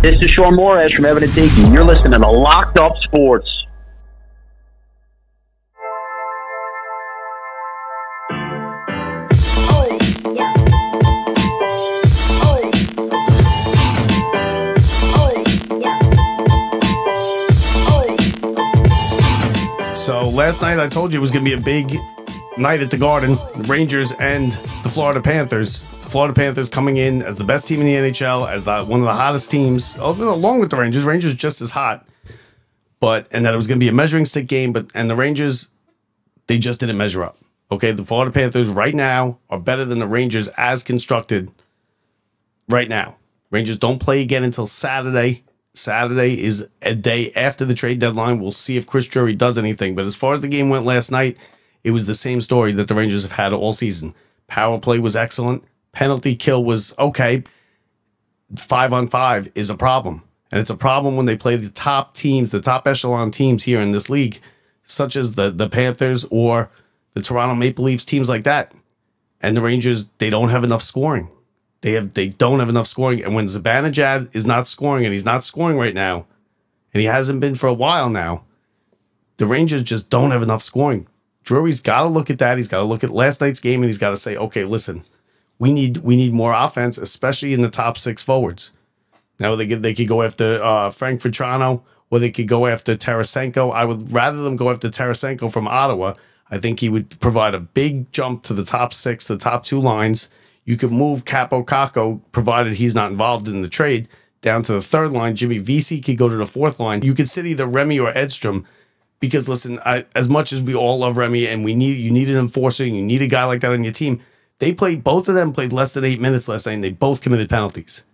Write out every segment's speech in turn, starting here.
This is Sean Morash from Evan and Tiki. You're listening to Locked Up Sports. So last night I told you it was going to be a big night at the Garden. The Rangers and the Florida Panthers. The Florida Panthers coming in as the best team in the NHL, as one of the hottest teams, along with the Rangers. Rangers just as hot, and that it was going to be a measuring stick game. And the Rangers, they just didn't measure up. Okay, the Florida Panthers right now are better than the Rangers as constructed right now. Rangers don't play again until Saturday. Saturday is a day after the trade deadline. We'll see if Chris Drury does anything. But as far as the game went last night, it was the same story that the Rangers have had all season. Power play was excellent. Penalty kill was okay. 5-on-5 is a problem. And it's a problem when they play the top teams, the top echelon teams here in this league, such as the Panthers or the Toronto Maple Leafs, teams like that. And the Rangers, they don't have enough scoring. They don't have enough scoring. And when Zibanejad is not scoring, and he's not scoring right now, and he hasn't been for a while now, the Rangers just don't have enough scoring. Drury's got to look at that. He's got to look at last night's game, and he's got to say, okay, listen, we need more offense, especially in the top six forwards. Now they could go after Frank Vetrano, or they could go after Tarasenko. I would rather them go after Tarasenko from Ottawa. I think he would provide a big jump to the top six, the top two lines. You could move Capo Caco, provided he's not involved in the trade, down to the third line. Jimmy Vesey could go to the fourth line. You could sit either Remy or Edstrom, because listen, as much as we all love Remy and you need an enforcer, you need a guy like that on your team. Both of them played less than 8 minutes last night, and they both committed penalties.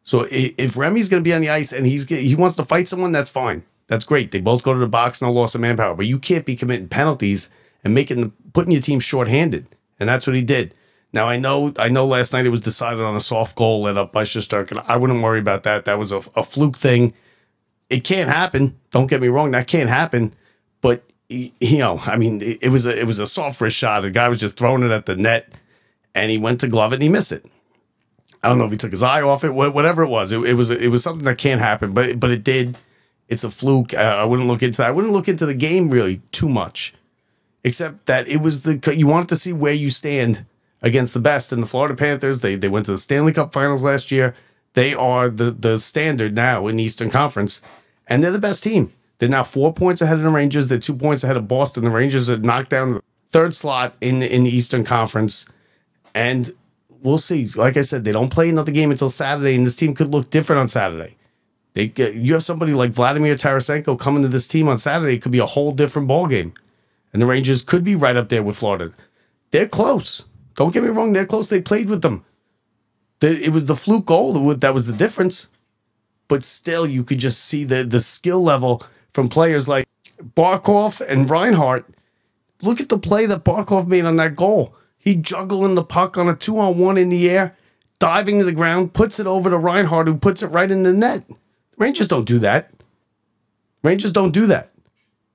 So if Remy's going to be on the ice and he wants to fight someone, that's fine. That's great. They both go to the box, no loss of manpower. But you can't be committing penalties and putting your team shorthanded. And that's what he did. Now, I know last night it was decided on a soft goal let up by Shesterkin. I wouldn't worry about that. That was a fluke thing. It can't happen. Don't get me wrong. That can't happen. But, it was a soft wrist shot. The guy was just throwing it at the net, and he went to glove it, and he missed it. I don't know if he took his eye off it, whatever it was. It was something that can't happen, but it did. It's a fluke. I wouldn't look into that. I wouldn't look into the game really too much, except that it was you wanted to see where you stand against the best. And the Florida Panthers, they went to the Stanley Cup Finals last year. They are the standard now in the Eastern Conference, and they're the best team. They're now 4 points ahead of the Rangers. They're 2 points ahead of Boston. The Rangers are knocked down the third slot in the Eastern Conference, and we'll see. Like I said, they don't play another game until Saturday, and this team could look different on Saturday. You have somebody like Vladimir Tarasenko coming to this team on Saturday. It could be a whole different ball game, and the Rangers could be right up there with Florida. They're close. Don't get me wrong. They're close. They played with them. It was the fluke goal that was the difference. But still, you could just see the skill level from players like Barkov and Reinhart. Look at the play that Barkov made on that goal. He juggling the puck on a 2-on-1 in the air, diving to the ground, puts it over to Reinhart, who puts it right in the net. Rangers don't do that. Rangers don't do that.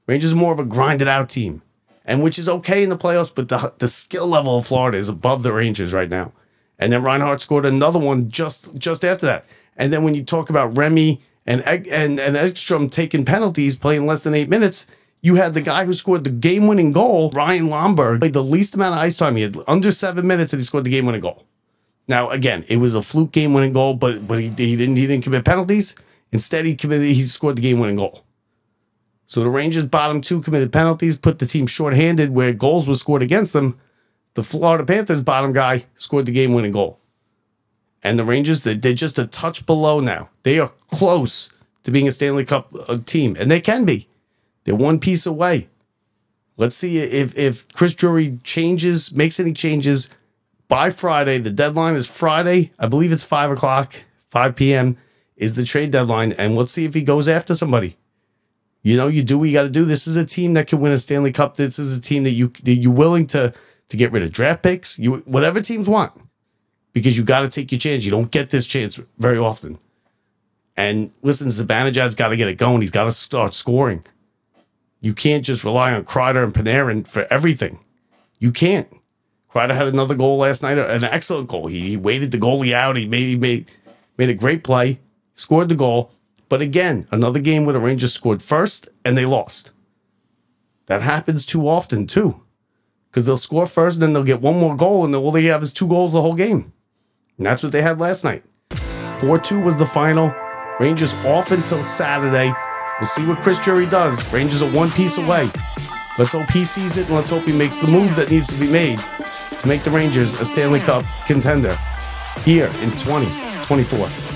Rangers are more of a grinded out team, and which is okay in the playoffs, but the skill level of Florida is above the Rangers right now. And then Reinhart scored another one just after that. And then when you talk about Remy and Ekstrom taking penalties, playing less than 8 minutes, you had the guy who scored the game-winning goal, Ryan Lomberg, played the least amount of ice time. He had under 7 minutes, and he scored the game-winning goal. Now, again, it was a fluke game-winning goal, but he didn't commit penalties. Instead, he scored the game-winning goal. So the Rangers' bottom two committed penalties, put the team shorthanded where goals were scored against them. The Florida Panthers' bottom guy scored the game-winning goal. And the Rangers, they're just a touch below now. They are close to being a Stanley Cup team, and they can be. They're one piece away. Let's see if Chris Drury makes any changes by Friday. The deadline is Friday. I believe it's 5 o'clock, 5 p.m. is the trade deadline. And let's see if he goes after somebody. You do what you got to do. This is a team that can win a Stanley Cup. This is a team that you're willing to get rid of draft picks, whatever teams want, because you got to take your chance. You don't get this chance very often. And listen, Zibanejad's got to get it going. He's got to start scoring. You can't just rely on Kreider and Panarin for everything. You can't. Kreider had another goal last night, an excellent goal. He waited the goalie out. He made a great play, scored the goal. But again, another game where the Rangers scored first and they lost. That happens too often too. Because they'll score first and then they'll get one more goal and all they have is 2 goals the whole game. And that's what they had last night. 4-2 was the final. Rangers off until Saturday. We'll see what Chris Drury does. Rangers are 1 piece away. Let's hope he sees it and let's hope he makes the move that needs to be made to make the Rangers a Stanley Cup contender here in 2024.